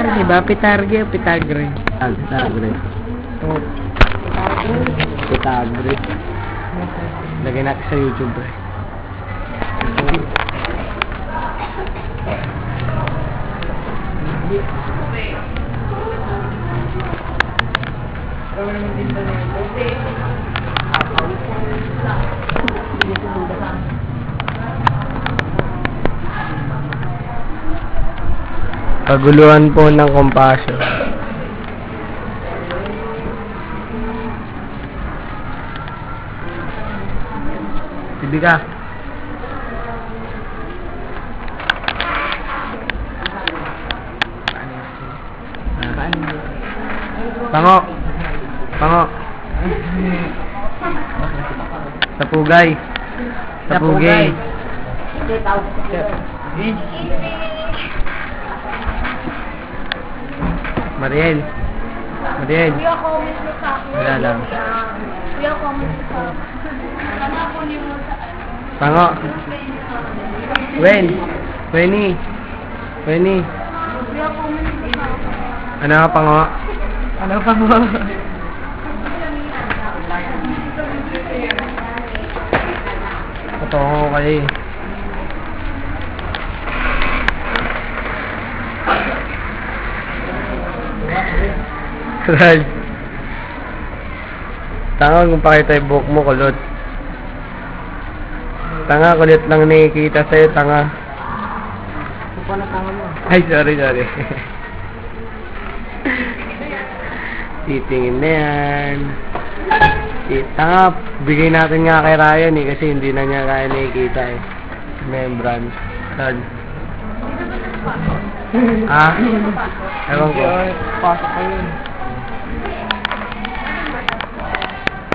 Pitarge ba? Pitarge o Pitagre? Pitagre. Oh. Pitagre. Lagay natin sa YouTube, pre. Paguluhan po ng kompasyon. Tibi ka. Pango. Pango. Sapugay. Sapugay. Mariel. Mariel. Kuya, comment mo sa akin. Wala lang. Kuya, comment mo sa akin. Tama ko niyo mo sa Pango. Wen. Weni. Weni. Kuya, comment mo sa akin. Ano ka, Pango? Ano pa mo? Patungo ko kayo eh. Right. Tanga kung pakita yung buhok mo, kulot. Tanga, kulit lang nakikita sa'yo, tanga. Ano na tanga mo? Ay, sorry. Titingin na yan. Tanga, bigay natin nga kay Ryan eh, kasi hindi na niya kaya nakikita eh. Membrane. Saan? Ah? Ewan ko. Pasok ko yun.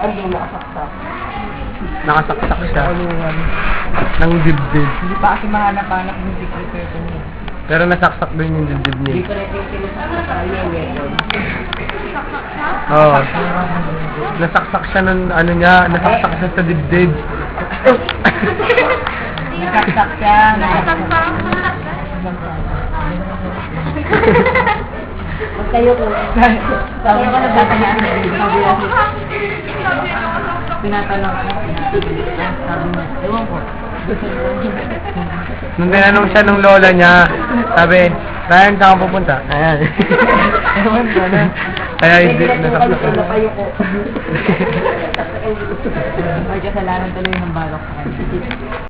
Ano nakasaksak? Nakasaksak siya. Kulungan. Ng dibdib. Hindi pa kasi mahanap-hanap yung secret niya. Pero nasaksak din yung dibdib Hindi niya. ko rin yung kinasaksak sa kanya yung weapon. Oo. Nasaksak siya ng ano niya, nasaksak siya sa dibdib. Nasaksak siya. Huwag kayo ko. Sabi ko na ba tinatanong ka sabi mo, ewan ko. Nung tinanong siya ng lola niya, sabi, Ryan, saan ka pupunta? Ayan. Ewan ko na. Kaya hindi, nasaksak siya. Napayo ko. May kasalanan tuloy ng balok sa kanya.